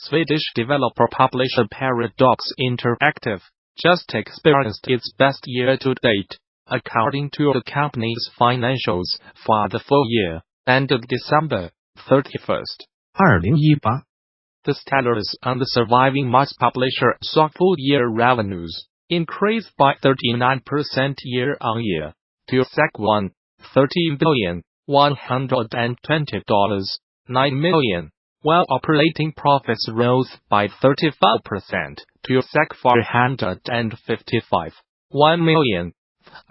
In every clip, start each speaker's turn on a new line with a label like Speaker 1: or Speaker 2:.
Speaker 1: Swedish developer-publisher Paradox Interactive just experienced its best year to date, according to the company's financials for the full year ended December 31st.
Speaker 2: 2018
Speaker 1: The Stellars and the surviving Mars publisher saw full-year revenues increase by 39% year-on-year to $13,120.9 million, while operating profits rose by 35% to $455.1 million,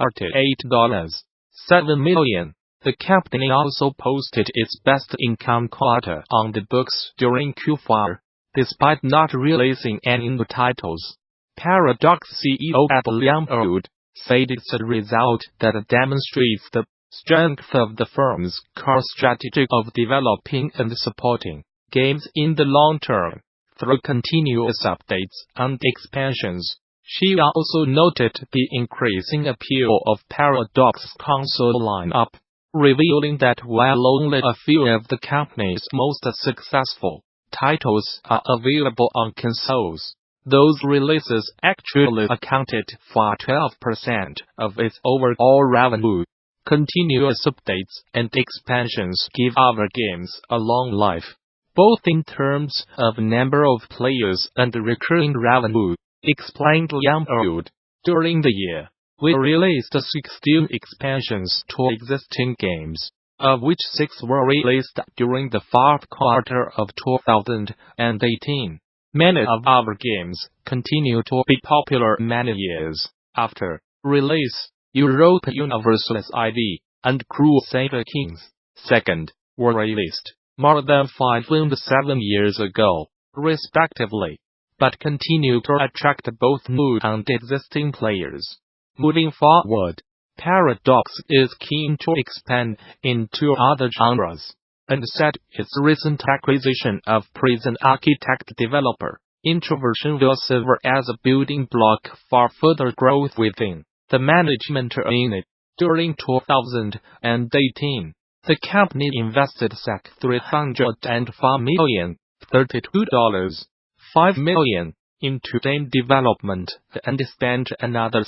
Speaker 1: $38.7 million. The company also posted its best income quarter on the books during Q4, despite not releasing any new titles. Paradox CEO Adam Lamberud said it's a result that demonstrates the strength of the firm's core strategy of developing and supporting games in the long term through continuous updates and expansions. She also noted the increasing appeal of Paradox's console lineup, revealing that while only a few of the company's most successful titles are available on consoles, those releases actually accounted for 12% of its overall revenue. Continuous updates and expansions give our games a long life, both in terms of number of players and recurring revenue, explained Lamberud. During the year, we released 16 expansions to existing games, of which 6 were released during the fourth quarter of 2018. Many of our games continue to be popular many years after release. Europa Universalis IV and Crusader Kings II were released more than 5 and 7 years ago, respectively, but continue to attract both new and existing players. Moving forward, Paradox is keen to expand into other genres, and said its recent acquisition of Prison Architect developer Introversion will serve as a building block for further growth within the management unit. During 2018, the company invested $304 million, $32.5 million into game development and spent another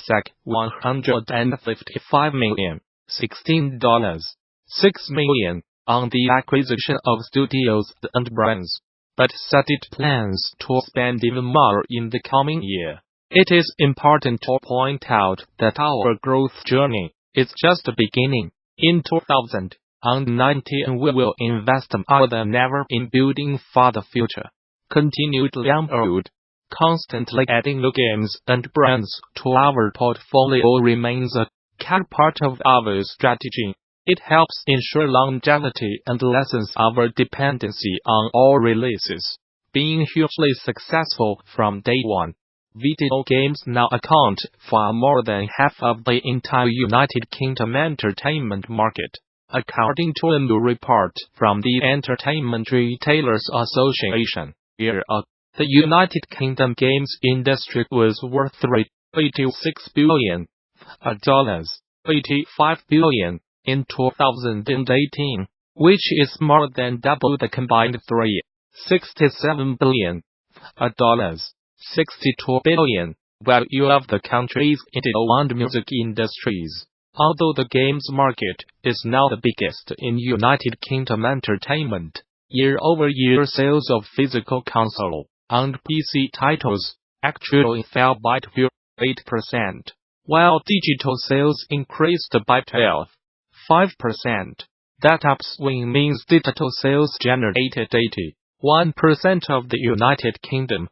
Speaker 1: $155 million, $16.6 million on the acquisition of studios and brands, but said it plans to spend even more in the coming year. It is important to point out that our growth journey is just beginning. In 2019 we will invest more than ever in building for the future, continued Lamberud. Constantly adding new games and brands to our portfolio remains a core part of our strategy. It helps ensure longevity and lessens our dependency on all releases being hugely successful from day one. Video games now account for more than half of the entire United Kingdom entertainment market, according to a new report from the Entertainment Retailers Association. The United Kingdom games industry was worth $86 billion, $85 billion in 2018, which is more than double the combined $67 billion, $62 billion value of the country's video and music industries. Although the games market is now the biggest in United Kingdom entertainment, year-over-year sales of physical console and PC titles actually fell by 8%, while digital sales increased by 12.5%. That upswing means digital sales generated 81% of the United Kingdom's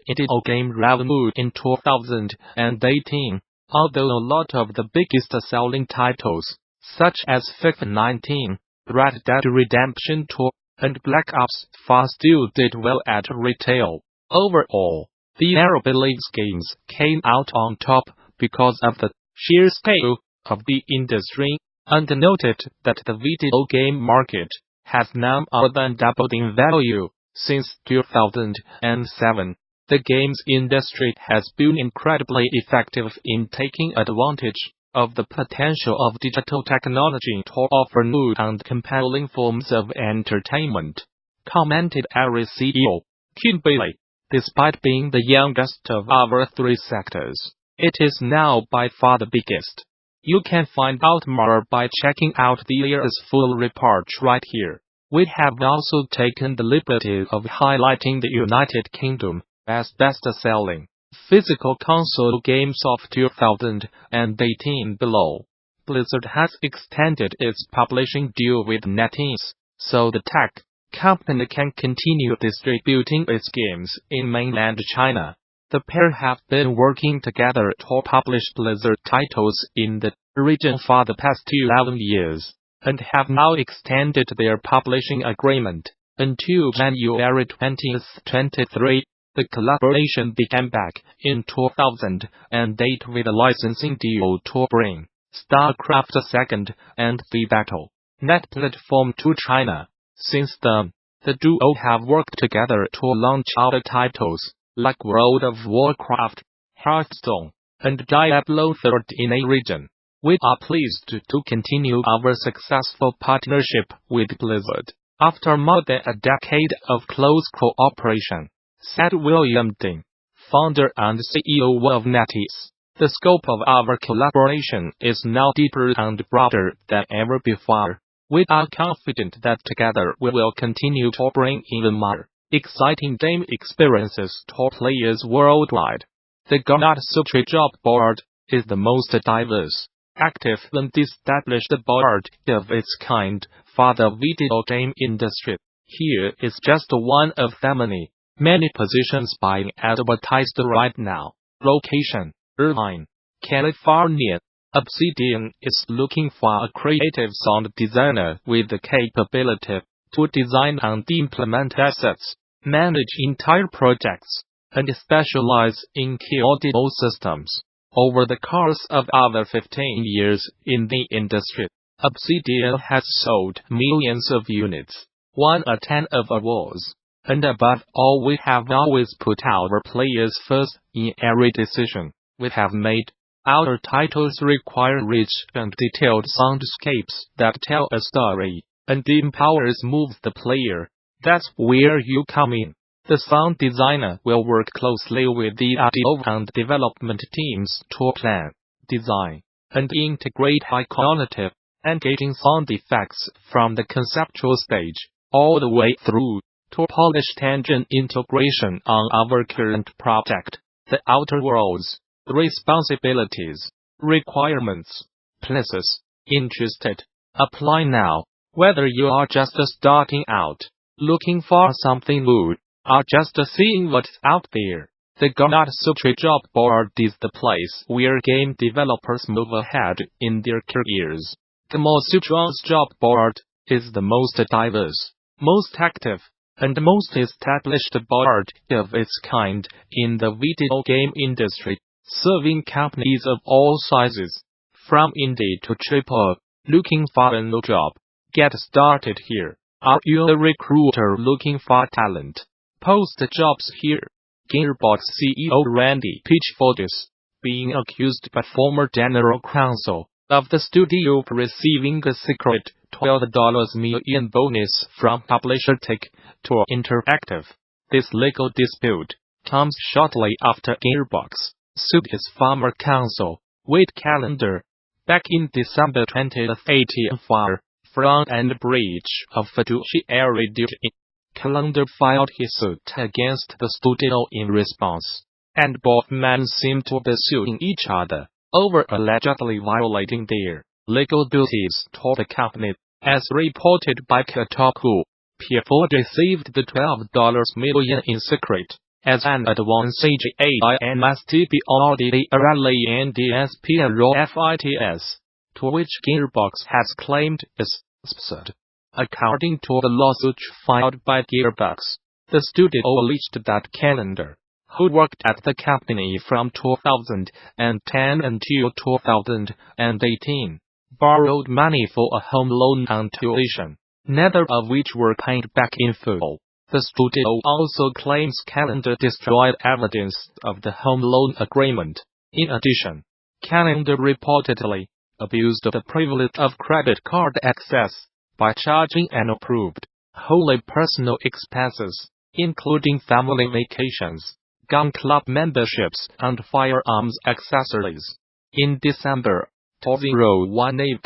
Speaker 1: video game revenue in 2018, although a lot of the biggest selling titles, such as FIFA 19, Red Dead Redemption 2, and Black Ops 4 still did well at retail. Overall, the Arab League's games came out on top because of the sheer scale of the industry, and noted that the video game market has now more than doubled in value since 2007. The games industry has been incredibly effective in taking advantage of the potential of digital technology to offer new and compelling forms of entertainment, commented Ares CEO. Kimberly, despite being the youngest of our three sectors, it is now by far the biggest. You can find out more by checking out the year's full report right here. We have also taken the liberty of highlighting the United Kingdom as best-selling physical console games of 2018 below. Blizzard has extended its publishing deal with NetEase, so the tech company can continue distributing its games in mainland China. The pair have been working together to publish Blizzard titles in the region for the past 11 years, and have now extended their publishing agreement until January 2023. The collaboration began back in 2008 with a licensing deal to bring StarCraft II and the Battle.net platform to China. Since then, the duo have worked together to launch other titles like World of Warcraft, Hearthstone, and Diablo 3 in a region. We are pleased to continue our successful partnership with Blizzard after more than a decade of close cooperation, said William Dean, founder and CEO of NetEase. The scope of our collaboration is now deeper and broader than ever before. We are confident that together we will continue to bring even more exciting game experiences to players worldwide. The Gamasutra job board is the most diverse, active and established board of its kind for the video game industry. Here is just one of the many positions being advertised right now. Location: Irvine, California. Obsidian is looking for a creative sound designer with the capability to design and implement assets, manage entire projects, and specialize in key audio systems. Over the course of over 15 years in the industry, Obsidian has sold millions of units, won a ton of awards, and above all, we have always put our players first in every decision we have made. Our titles require rich and detailed soundscapes that tell a story, and empowers moves the player. That's where you come in. The sound designer will work closely with the audio and development teams to plan, design, and integrate high-quality, engaging sound effects from the conceptual stage, all the way through to polished engine integration on our current project, The Outer Worlds. Responsibilities, requirements, places, interested. Apply now. Whether you are just starting out, looking for something new, or just seeing what's out there, the Gamasutra job board is the place where game developers move ahead in their careers. Gamasutra's job board is the most diverse, most active, and most established board of its kind in the video game industry, serving companies of all sizes, from indie to AAA. Looking for a new job? Get started here. Are you a recruiter looking for talent? Post jobs here. Gearbox CEO Randy Pitchford is being accused by former general counsel of the studio for receiving a secret $12 million bonus from publisher Take-Two Interactive. This legal dispute comes shortly after Gearbox sued his former counsel, Wade Callender, back in December 2018 for fraud and breach of fiduciary duty. Callender filed his suit against the studio in response, and both men seem to be suing each other over allegedly violating their legal duties to the company. As reported by Kotaku, Pitchford received the $12 million in secret as an advance AINSTBODDRLANDSPROFITS, to which Gearbox has claimed is absurd. According to the lawsuit filed by Gearbox, the studio alleged that Callender, who worked at the company from 2010 until 2018, borrowed money for a home loan and tuition, neither of which were paid back in full. The studio also claims Callender destroyed evidence of the home loan agreement. In addition, Callender reportedly abused the privilege of credit card access by charging unapproved, wholly personal expenses including family vacations, gun club memberships, and firearms accessories. In December, 2018,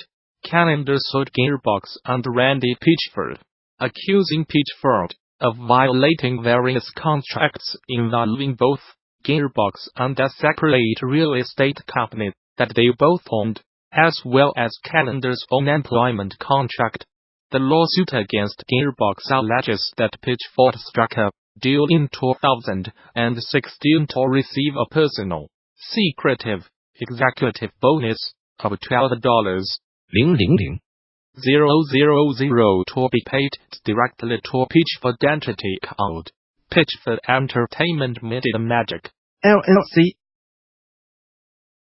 Speaker 1: Calendar sued Gearbox and Randy Pitchford, accusing Pitchford of violating various contracts involving both Gearbox and a separate real estate company that they both owned, as well as Calendar's own employment contract. The lawsuit against Gearbox alleges that Pitchford struck a deal in 2016 to receive a personal, secretive, executive bonus of $12,000 to be paid directly to Pitchford entity called Pitchford Entertainment Media Magic, LLC.